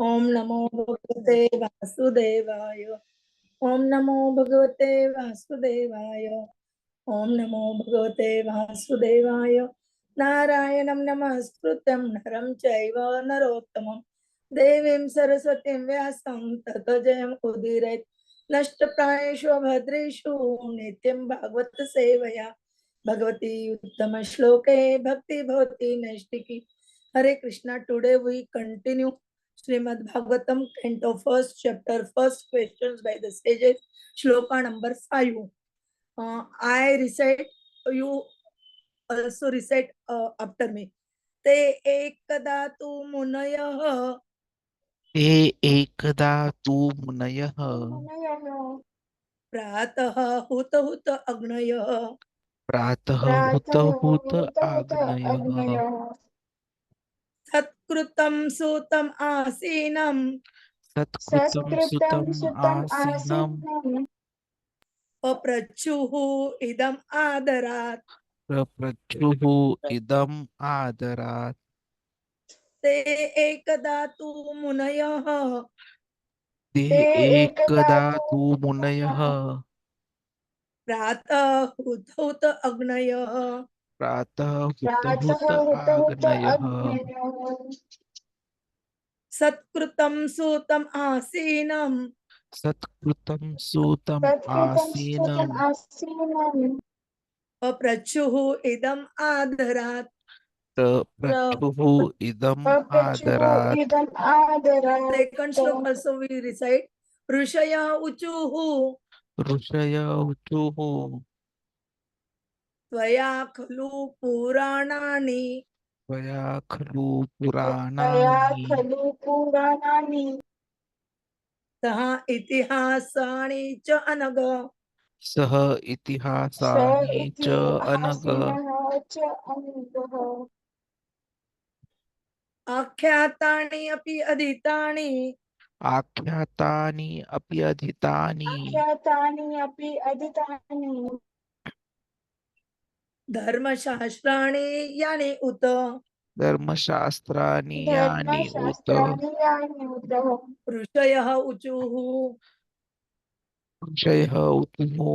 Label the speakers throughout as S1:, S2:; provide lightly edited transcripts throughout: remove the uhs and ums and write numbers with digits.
S1: ओम नमो भगवते वासुदेवाय। ओम नमो भगवते वासुदेवाय। ओम नमो भगवते वासुदेवाय। नारायणं नमस्कृत्यं नरं चैव नरोत्तमं देवीं सरस्वतीं व्यासं ततो जयम् उदीरयेत्। नष्टप्रायेषु भद्रेषु नित्यं भागवत सेवया भगवती उत्तम श्लोके भक्ति भवति नैष्टिकी। Hare Krishna. Today we continue Srimad Bhagavatam, canto first, chapter first, questions by the sages, shloka number 5. I recite, you also recite after me. ते एकदा तु मुनयः
S2: ते एकदा तु मुनयः
S1: प्रातः हुत अग्नयः
S2: प्रातः हुत आग्नयः
S1: सत्कृतं सुतम् आसीनं
S2: सत्कृतं सुतम् आसीनं
S1: पप्रच्छुः इदम् आदरात्।
S2: प्रपृच्छुः इदम् आदरात्।
S1: ते एकदा तु मुनयः
S2: ते एकदा तु मुनयः
S1: प्रातः हुत अग्नयः
S2: प्रातः हुत आग्नयः
S1: सत्कृतं सुतम् आसीनं
S2: सत्कृतं सुतम् आसीनं
S1: पप्रच्छुः इदम् आदरात्।
S2: प्रपृच्छुः इदम् आदरात्।
S1: सेकंड श्लोक also we recite. ऋषयः ऊचुः
S2: ऋषय ऊचुः
S1: त्वया खलु पुराणानि
S2: त्वया खलु पुराणानि
S1: सः इतिहासानि च अनग
S2: सः इतिहासानि च अनग
S1: आख्यातानि अपि अधीतानि
S2: आख्यातानि अपि अधीतानि
S1: धर्मशास्त्राणि यानि उत
S2: धर्मशास्त्राणि यानि उत
S1: ऋषयः ऊचुः
S2: ऋषयः ऊचुः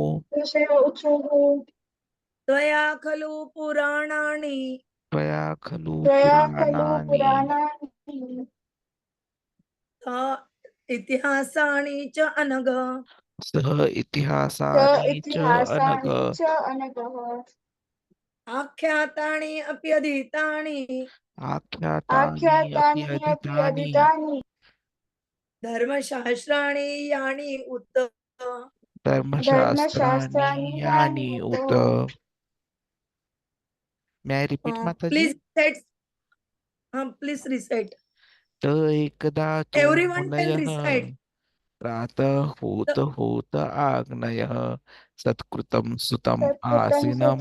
S1: त्वया खलु पुराणानि
S2: त्वया खलु पुराणानि
S1: इतिहासानि च अनग
S2: सः इतिहासानि च अनग
S1: आख्यातानि अपि अधीतानि
S2: आख्यातानि अपि अधीतानि
S1: धर्मशास्त्राणि यानि उत।
S2: धर्मशास्त्राणि यानि उत। May I repeat, Mataji?
S1: Please recite.
S2: त एकदा तु
S1: एवरीवन कैन
S2: मुनयः
S1: रिसाइट।
S2: प्रातः होत आग्नयः सत्कृतं सुतम् आसीनं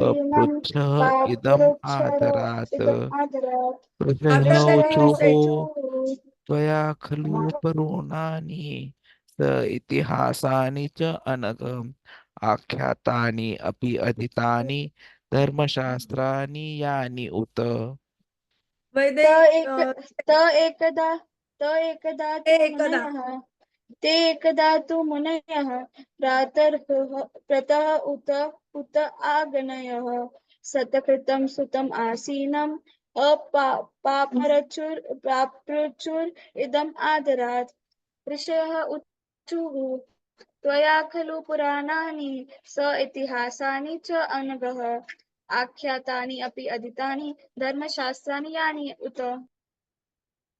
S2: पपृच्छः इदम् आदरात्। ऋषयः
S1: आफ्टर दैट यू
S2: ऊचुः
S1: रिसाइट।
S2: त्वया खलु पुराणानि स इतिहासानि च अनग आख्यातानि अपि अधीतानि धर्मशास्त्राणि यानि उत।
S1: वैदिक एकदा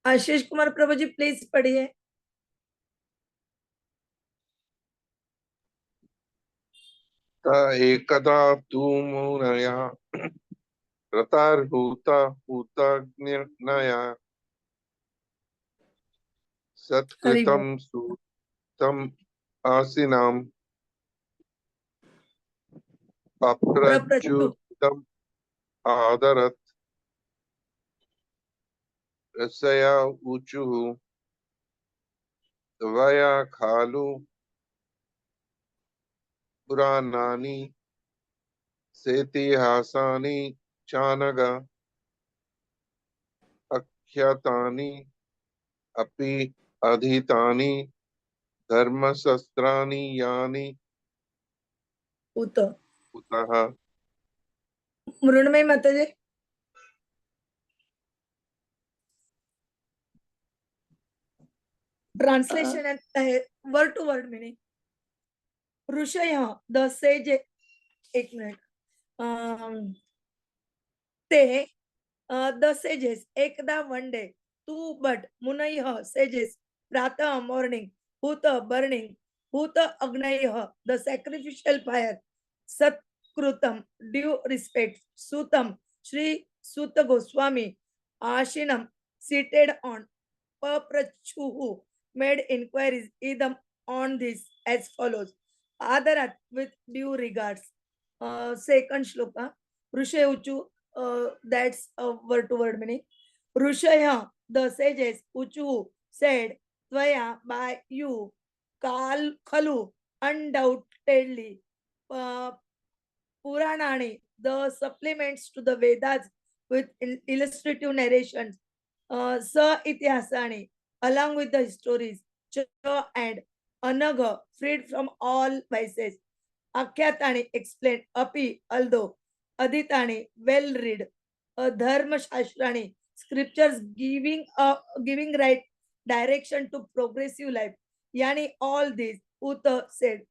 S1: आशीष कुमार प्रभु जी प्लीज पढ़िए।
S3: एकदा तु मुनयः हुता-हुताग्नयाः
S1: हरि बोल।
S3: सत्कृतं सुतम् आसीनं
S1: प्रप्रच्छु
S3: पप्रच्छुः आदरत्। ऋषयः ऊचुः त्वया खलु पुराणानि सेतिहासानि चानग आख्यातानि अपि अधीतानि धर्मशास्त्राणि यानि
S1: उत
S3: कुतः
S1: मृण्मयी माताजी ट्रांसलेशन है वर्ड टू वर्ड मीनिंग ऋषय द सेज एक मिनिट ते the sages ekda one day two but munayah sages prātar morning huta burning huta-hutāgnayaḥ the sacrificial fire satkrutam due respect sutam Shri Suta Goswami ashinam seated on paprachuhu made inquiries idam on this as follows adarat with due regards second shloka Rushe Uchu that's a word to word meaning. Rushaya, the sages, Uchu said, Tvaya, by you, Khalu, undoubtedly, Puranani, the supplements to the Vedas with illustrative narrations, Sa Ityasani, along with the stories, Cha and Anaga, freed from all vices, Akyatani explained, Api, although Aditani, well read, Dharma Shastrani, scriptures giving right direction to progressive life. Yani all these, Uta said.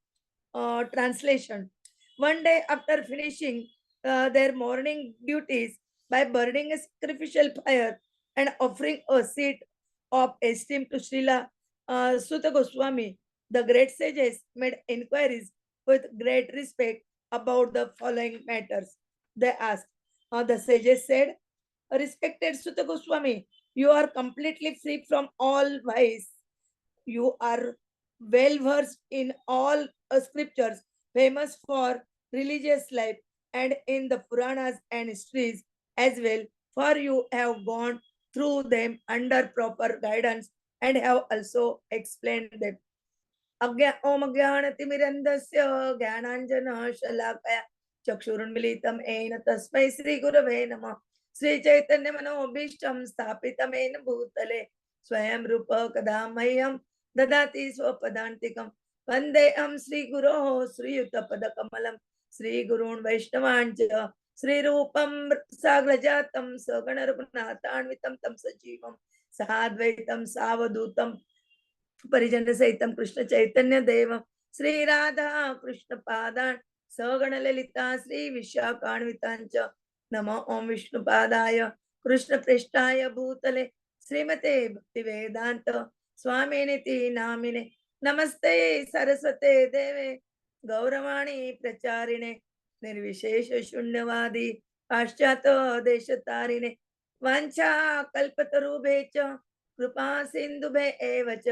S1: Translation. One day after finishing their morning duties by burning a sacrificial fire and offering a seat of esteem to Srila Suta Goswami, the great sages made inquiries with great respect about the following matters. They asked, the sages said, respected Suta Goswami, you are completely free from all vice. You are well versed in all scriptures, famous for religious life, and in the Puranas and histories as well, for you have gone through them under proper guidance and have also explained them. Om Ajnanatimirandasya Jnananjana Shalakaya Chakshurunmilitam Ena Tasmai Sri Gurave Namah Sri Chaitanya Manobhishtam Sthapitam Ena Bhutale Swayam Rupa Kadamayam Dadati Swapadantikam Vandeham Sri Guroho Sri Yuttapadakamalam Sri Gurun Vaishnavancha Sri Rupam Sagrajatam Sagana Raghunatanvitam Tam Sajivam Sahadvaitam Savadutam परिजन सहितम कृष्ण चैतन्य देव श्री राधा कृष्ण पादान सगण ललिता श्री विशाखान्वितांच नमो ओम विष्णु पादाय कृष्ण पृष्ठाय भूतले श्रीमते भक्ति वेदांत स्वामिनिति नामिने नमस्ते सरस्वते देवे गौरवाणी प्रचारिणे निर्विशेष शून्यवादी पाश्चात देशतारिणे वांछा कल्पतरुभे च कृपा सिंधुभे एव च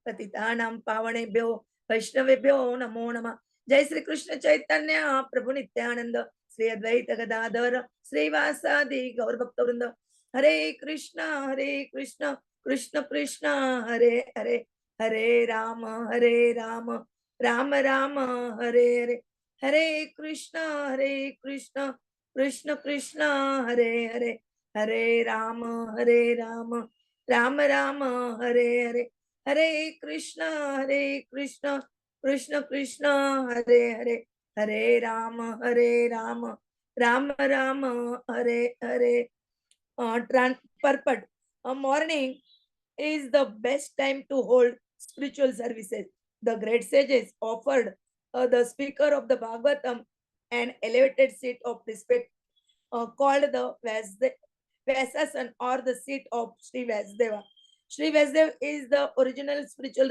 S1: पतितानां पावनेभ्यो वैष्णवेभ्यो नमो नमः। जय श्री कृष्ण चैतन्य प्रभु नित्यानंद श्री अद्वैत गदाधर श्रीवासादि गौर भक्तवृंद हरे Krishna Krishna Krishna Hare Hare Hare Ram Ram Ram Hare Hare Hare Krishna Krishna Krishna Hare Hare Hare Ram Ram Ram Hare Hare Hare Krishna Krishna Krishna Hare Hare Hare Ram Ram Ram Hare Hare purport. A morning is the best time to hold spiritual services. The great sages offered the speaker of the Bhagavatam an elevated seat of respect called the Vyasasan or the seat of Sri Vyasadeva. Sri Vyasadeva is the original spiritual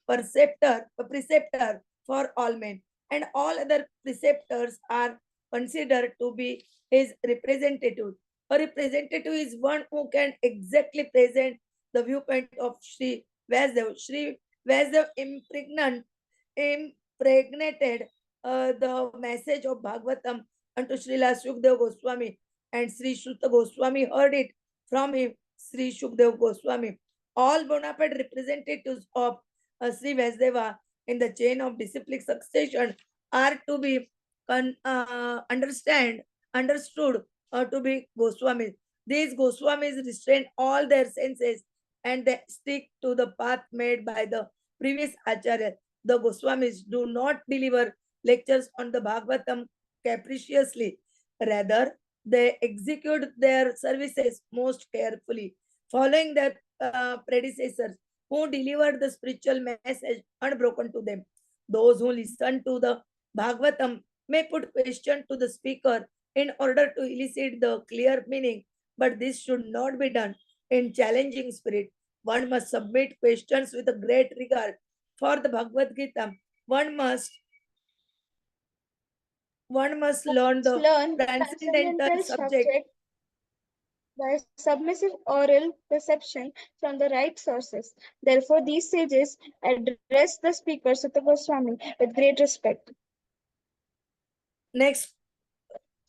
S1: preceptor for all men, and all other preceptors are considered to be his representative. A representative is one who can exactly present the viewpoint of Sri Vyasadeva. Sri Vyasadeva impregnated the message of Bhagavatam unto Srila Shukdev Goswami, and Sri Suta Goswami heard it from him, Sri Shukdev Goswami. All bona fide representatives of Sri Vyasadeva in the chain of disciplic succession are to be understood to be Goswamis. These Goswamis restrain all their senses and they stick to the path made by the previous Acharya. The Goswamis do not deliver lectures on the Bhagavatam capriciously. Rather, they execute their services most carefully, following their predecessors who delivered the spiritual message unbroken to them. Those who listen to the Bhagavatam may put question to the speaker in order to elicit the clear meaning, but this should not be done in challenging spirit. One must submit questions with a great regard for the Bhagavad Gita. One must learn the transcendental subject
S4: by submissive oral perception from the right sources. Therefore, these sages address the speaker Sutta Goswami with great respect.
S1: Next,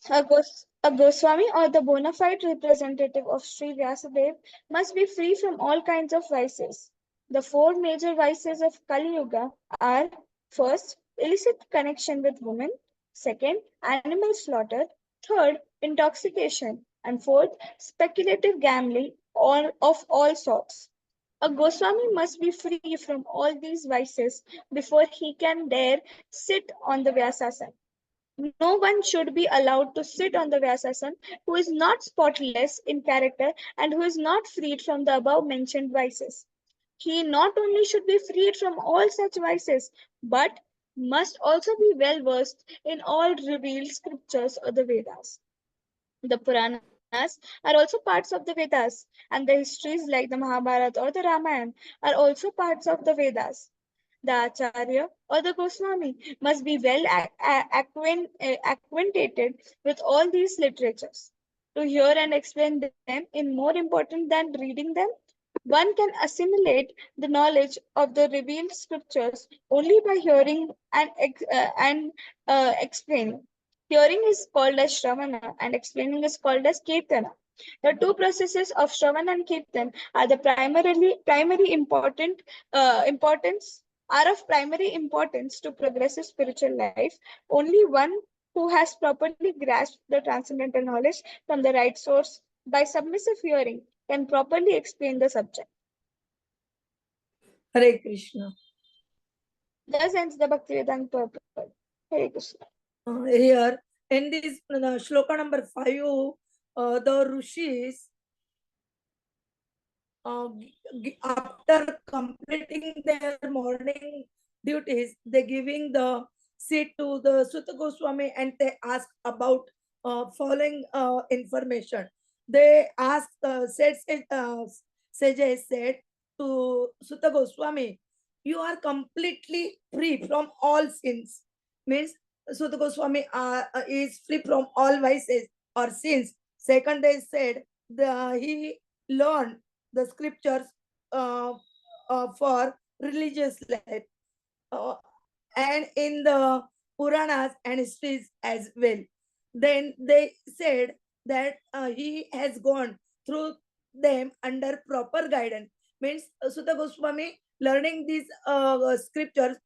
S4: A Goswami or the bona fide representative of Sri Vyasadeva must be free from all kinds of vices. The four major vices of Kali Yuga are: first, illicit connection with women; second, animal slaughter; third, intoxication; and fourth, speculative gambling of all sorts. A Goswami must be free from all these vices before he can dare sit on the Vyasasana. No one should be allowed to sit on the Vyasasana who is not spotless in character and who is not freed from the above mentioned vices. He not only should be freed from all such vices, but must also be well versed in all revealed scriptures or the Vedas. The Puranas are also parts of the Vedas, and the histories like the Mahabharata or the Ramayana are also parts of the Vedas. The Acharya or the Goswami must be well acquainted with all these literatures. To hear and explain them is more important than reading them. One can assimilate the knowledge of the revealed scriptures only by hearing and explaining. Hearing is called as Shravana and explaining is called as Kirtana. The two processes of Shravan and Kirtan are the primary importance are of primary importance to progressive spiritual life. Only one who has properly grasped the transcendental knowledge from the right source by submissive hearing can properly explain the subject.
S1: Hare Krishna.
S4: Thus ends the Bhaktivedanta purport. Hare Krishna.
S1: Here in this shloka number 5, the rishis, after completing their morning duties, they giving the seat to the Sutta Goswami and they ask about following information. They ask, sages said to Sutta Goswami, you are completely free from all sins. Means Sutta Goswami is free from all vices or sins. Second, they said he learned the scriptures for religious life and in the Puranas and histories as well. Then they said that he has gone through them under proper guidance. Means Sutta Goswami learning these scriptures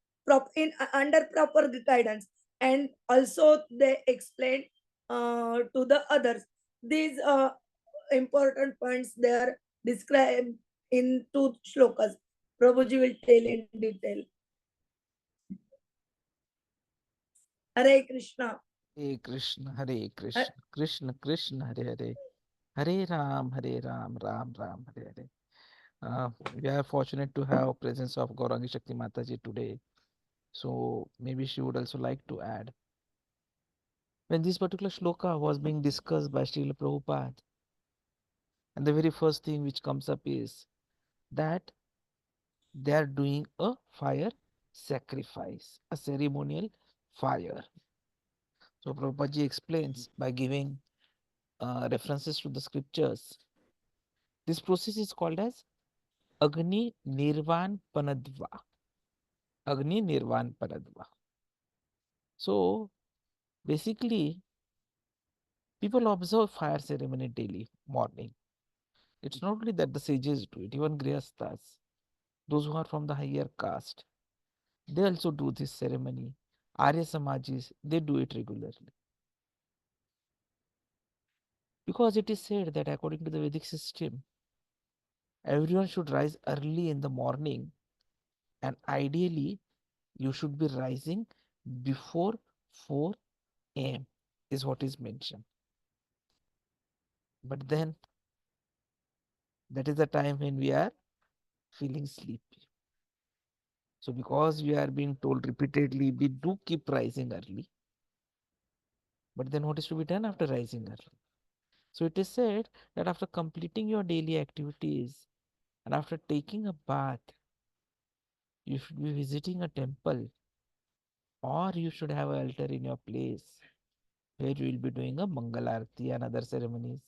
S1: under proper guidance, and also they explained to the others. These important points they are described in two shlokas. Prabhuji will tell in detail. Hare Krishna.
S2: Hare Krishna, Hare Krishna, Krishna Krishna, Hare Hare, Hare Ram, Ram Ram, Hare Hare. We are fortunate to have presence of Gaurangi Shakti Mataji today. So maybe she would also like to add. When this particular shloka was being discussed by Srila Prabhupada, and the very first thing which comes up is that they are doing a fire sacrifice, a ceremonial fire. So Prabhupada explains by giving references to the scriptures. This process is called as agni-nirvāpaṇad-va. Agni-nirvāpaṇad-va. So basically, people observe fire ceremony daily morning. It's not only that the sages do it, even gṛhastas, those who are from the higher caste, they also do this ceremony. Ārya-samājīs, they do it regularly. Because it is said that according to the Vedic system, everyone should rise early in the morning, and ideally, you should be rising before 4 a.m. is what is mentioned. But then, that is the time when we are feeling sleepy. So, because we are being told repeatedly, we do keep rising early. But then, what is to be done after rising early? So, it is said that after completing your daily activities and after taking a bath, you should be visiting a temple, or you should have an altar in your place where you will be doing a maṅgala-ārati and other ceremonies.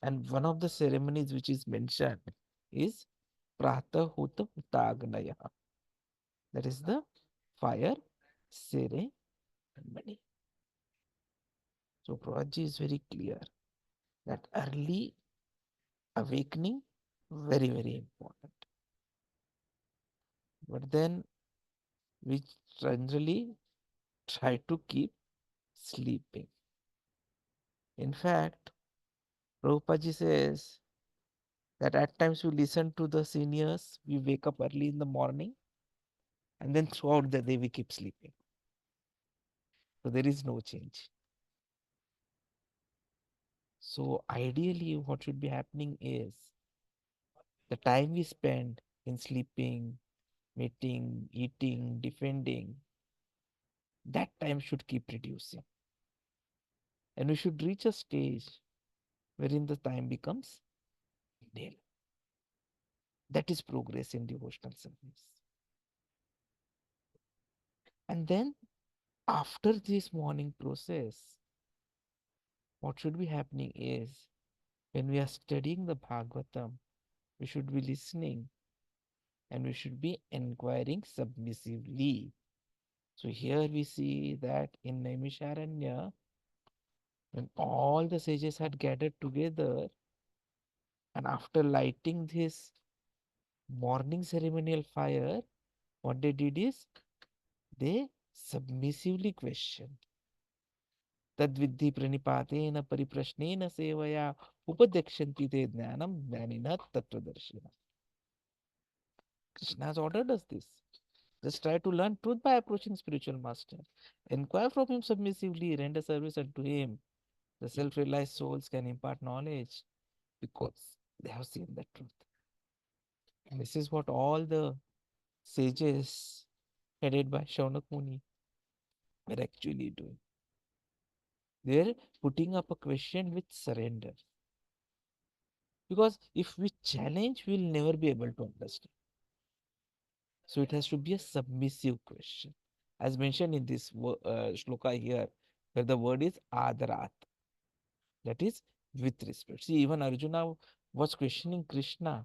S2: And one of the ceremonies which is mentioned is prātar huta-hutāgnayaḥ. That is the fire ceremony. So Prabhuji is very clear that early awakening, very, very important. But then we generally try to keep sleeping. In fact, Prabhupada says that at times we listen to the seniors, we wake up early in the morning, and then throughout the day we keep sleeping. So there is no change. So ideally, what should be happening is the time we spend in sleeping, meeting, eating, defending, that time should keep reducing. And we should reach a stage wherein the time becomes nil. That is progress in devotional service. And then after this morning process, what should be happening is when we are studying the Bhagavatam, we should be listening and we should be inquiring submissively. So here we see that in Naimisharanya, when all the sages had gathered together, and after lighting this morning ceremonial fire, what they did is they submissively questioned. Tadvidhi pranipatena pariprashnena sevaya upadekshanti te jnanam jnanina tattvadarshina. Krishna has ordered us this. Just try to learn truth by approaching spiritual master. Inquire from him submissively, render service unto him. The self-realized souls can impart knowledge because they have seen the truth. And this is what all the sages headed by Shaunak Muni were actually doing. They're putting up a question with surrender. Because if we challenge, we'll never be able to understand. So it has to be a submissive question. As mentioned in this shloka here, where the word is adarat. That is with respect. See, even Arjuna was questioning Krishna.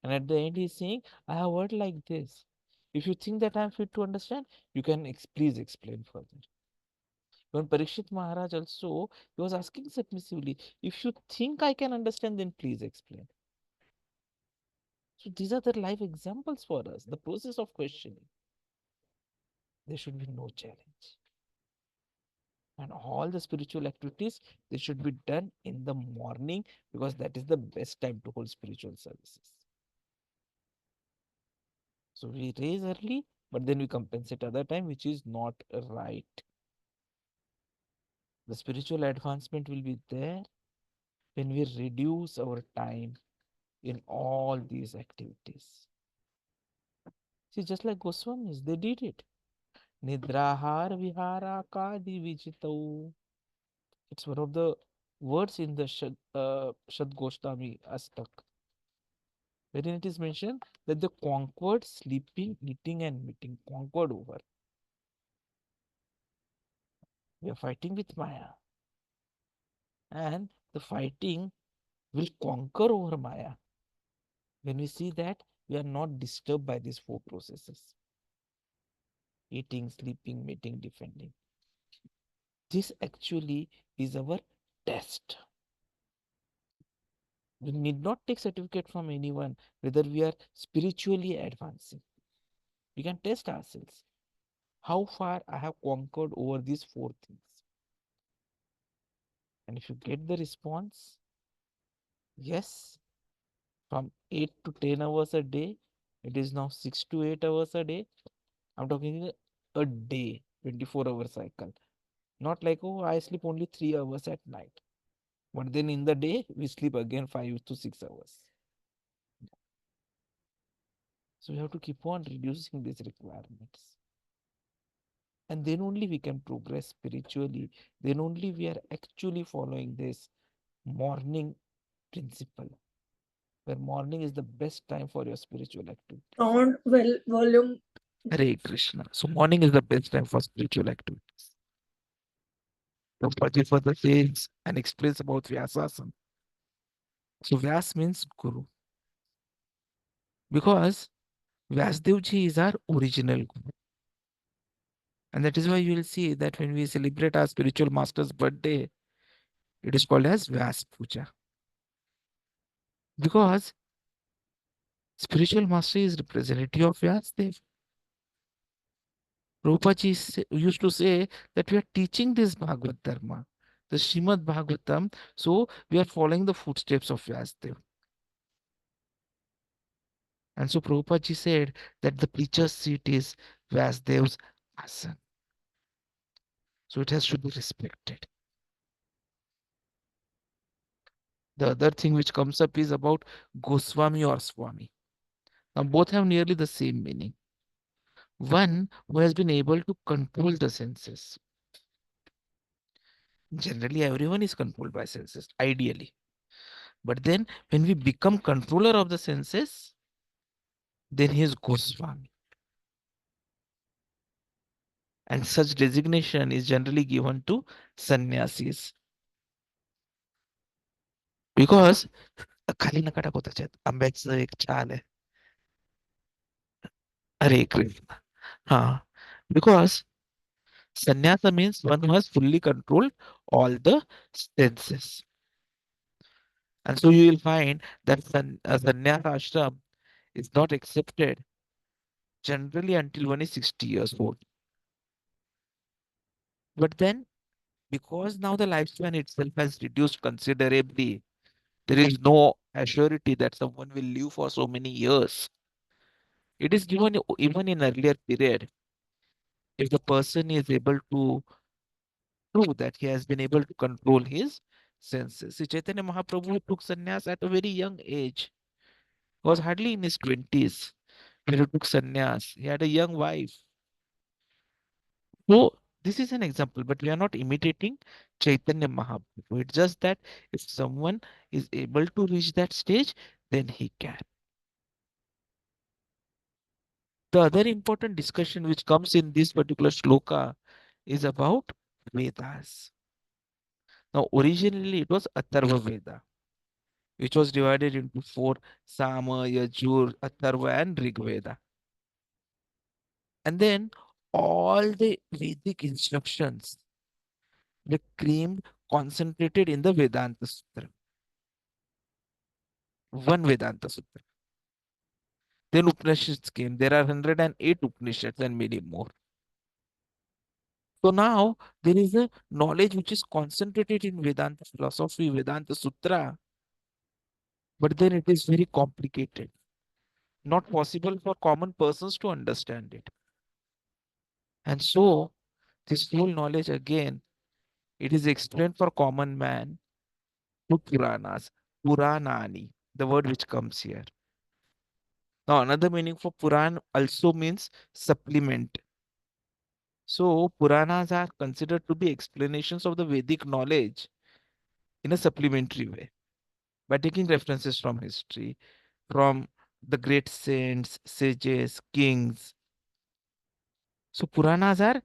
S2: And at the end, he's saying, I have heard like this. If you think that I'm fit to understand, you can please explain further. When Parikshit Maharaj also, he was asking submissively, if you think I can understand, then please explain. So these are the life examples for us, the process of questioning. There should be no challenge. And all the spiritual activities, they should be done in the morning because that is the best time to hold spiritual services. So we raise early, but then we compensate other time, which is not right. The spiritual advancement will be there when we reduce our time in all these activities. See, just like Goswamis, they did it. Nidrahar vihara kadi vijitau. It's one of the words in the Shadgoshtami Astak, wherein it is mentioned that they conquered sleeping, eating, and meeting, conquered over. We are fighting with Maya. And the fighting will conquer over Maya when we see that we are not disturbed by these four processes: eating, sleeping, mating, defending. This actually is our test. We need not take certificate from anyone whether we are spiritually advancing. We can test ourselves. How far I have conquered over these four things. And if you get the response, yes, from 8 to 10 hours a day, it is now 6 to 8 hours a day. I'm talking a day, 24-hour cycle. Not like, oh, I sleep only 3 hours at night. But then in the day, we sleep again 5 to 6 hours. So we have to keep on reducing these requirements. And then only we can progress spiritually. Then only we are actually following this morning principle, where morning is the best time for your spiritual activity.
S1: Sound volume.
S2: Hare Krishna. So morning is the best time for spiritual activities. Prabhupada further says and explains about Vyasasana. So Vyas means Guru. Because Vyasdevji is our original Guru. And that is why you will see that when we celebrate our spiritual master's birthday, it is called as Vyas Puja. Because spiritual master is representative of Vyasdev. Prabhupada used to say that we are teaching this Bhagavad Dharma, the Srimad Bhagavatam, so we are following the footsteps of Vyasdev. And so Prabhupada said that the preacher's seat is Vyasdev's asan. So it has to be respected. The other thing which comes up is about Goswami or Swami. Now both have nearly the same meaning. One who has been able to control the senses. Generally, everyone is controlled by senses, ideally. But then when we become controller of the senses, then he is Goswami. And such designation is generally given to sannyasis. Because खाली नका टाकू त्याच्यात आंब्याचं एक छान आहे. Hare Krishna. Because sannyasa means one who has fully controlled all the senses. And so you will find that sannyasa ashram is not accepted generally until one is 60 years old. But then, because now the lifespan itself has reduced considerably, there is no assurity that someone will live for so many years. It is given even in earlier period. If the person is able to prove that he has been able to control his senses. See, Chaitanya Mahaprabhu took sannyas at a very young age. He was hardly in his 20s when he took sannyas. He had a young wife. So this is an example, but we are not imitating Chaitanya Mahaprabhu. It's just that if someone is able to reach that stage, then he can. The other important discussion which comes in this particular shloka is about Vedas. Now, originally it was Atharva Veda, which was divided into 4 Sama, Yajur, Atharva, and Rig Veda. And then all the Vedic instructions were creamed, concentrated in the Vedanta Sutra. One Vedanta Sutra. Then Upanishads came. There are 108 Upanishads and many more. So now there is a knowledge which is concentrated in Vedanta philosophy, Vedanta Sutra, but then it is very complicated. Not possible for common persons to understand it. And so this whole knowledge again, it is explained for common man through Puranas, Puranani, the word which comes here. Now another meaning for Puran also means supplement. So Puranas are considered to be explanations of the Vedic knowledge in a supplementary way by taking references from history, from the great saints, sages, kings. So Puranas are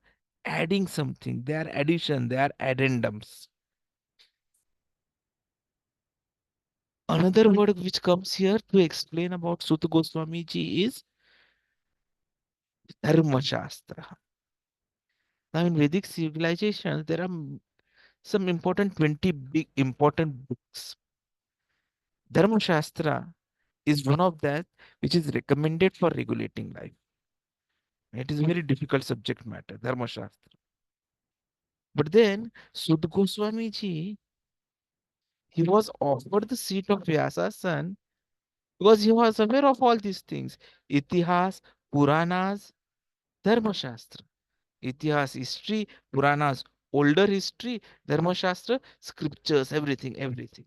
S2: adding something. They are addition. They are addendums. Another word which comes here to explain about Suta Goswami ji is Dharma Shastra. Now in Vedic civilization, there are some important 20 big important books. Dharma Shastra is one of that which is recommended for regulating life. It is a very difficult subject matter, Dharma Shastra. But then Suta Goswami ji He was offered the seat of Vyasa's son because he was aware of all these things. Itihas, Puranas, Dharma Shastra. Itihas, history, Puranas, older history, Dharma Shastra, scriptures, everything, everything.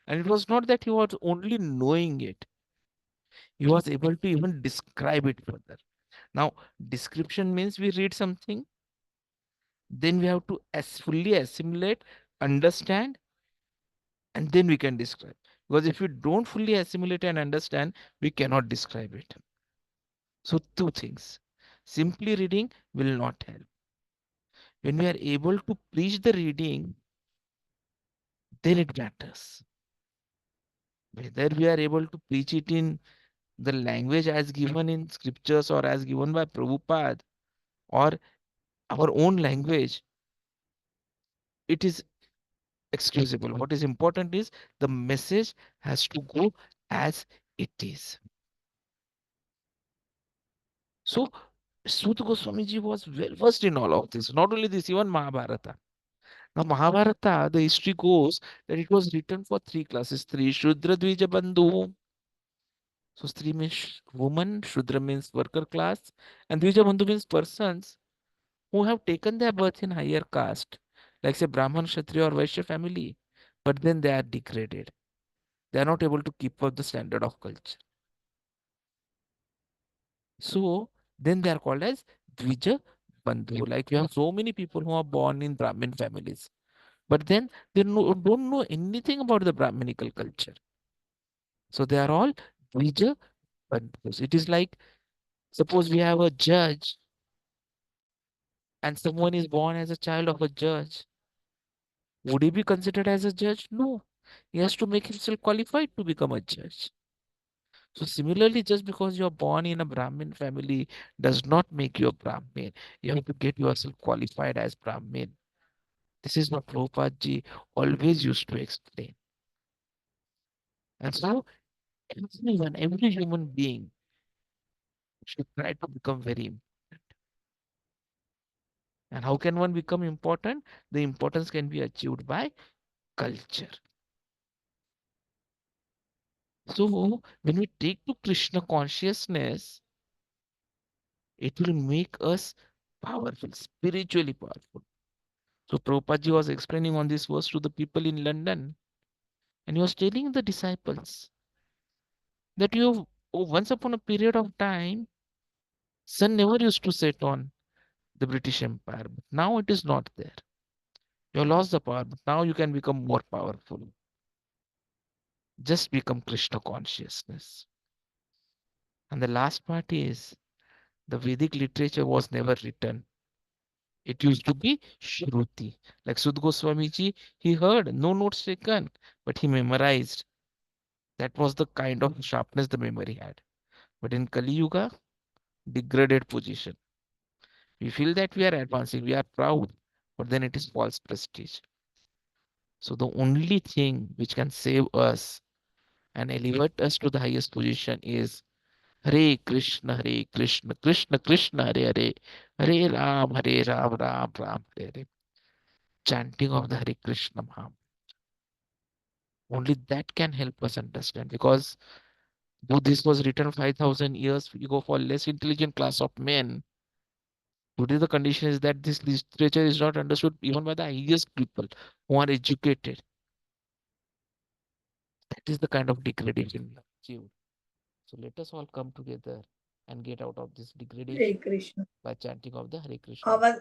S2: And it was not that he was only knowing it, he was able to even describe it further. Now, description means we read something, then we have to fully assimilate, understand, and then we can describe. Because if we don't fully assimilate and understand, we cannot describe it. So, two things. Simply reading will not help. When we are able to preach the reading, then it matters. Whether we are able to preach it in the language as given in scriptures or as given by Prabhupada or our own language, it is excusable. What is important is the message has to go as it is. So, Sutta Goswami ji was well versed in all of this. Not only this, even Mahabharata. Now, Mahabharata, the history goes that it was written for three classes: three Shudra Dvija Bandhu. So, Stri means woman, Shudra means worker class, and Dvija Bandhu means persons who have taken their birth in higher caste, like say Brahman, Kshatriya, or Vaishya family, but then they are degraded. They are not able to keep up the standard of culture. So then they are called as Dvija Bandhu. Like you have so many people who are born in Brahmin families, but then they don't know anything about the Brahminical culture. So they are all Dvija Bandhus. It is like suppose we have a judge and someone is born as a child of a judge. Would he be considered as a judge? No. He has to make himself qualified to become a judge. So similarly, just because you're born in a Brahmin family does not make you a Brahmin. You have to get yourself qualified as Brahmin. This is what Prabhupada ji always used to explain. And so everyone, every human being should try to become very important. And how can one become important? The importance can be achieved by culture. So when we take to Krishna consciousness, it will make us powerful, spiritually powerful. So Prabhupada ji was explaining on this verse to the people in London, and he was telling the disciples that once upon a period of time, sun never used to set on the British Empire, but now it is not there. You lost the power, but now you can become more powerful. Just become Krishna consciousness. And the last part is the Vedic literature was never written. It used to be Shruti. Like Sud Goswami ji, he heard, no notes taken, but he memorized. That was the kind of sharpness the memory had. But in Kali Yuga, degraded position. We feel that we are advancing, we are proud, but then it is false prestige. So the only thing which can save us and elevate us to the highest position is Hare Krishna, Krishna Krishna, Hare Hare, Hare Ram, Ram Hare Hare. Chanting of the Hare Krishna Maha. Only that can help us understand, because though this was written 5,000 years ago for less intelligent class of men, today the condition is that this literature is not understood even by the highest people who are educated. That is the kind of degradation we have achieved. So let us all come together and get out of this
S1: Hare
S2: degradation
S1: Krishna.
S2: by chanting of the Hare Krishna.
S1: Our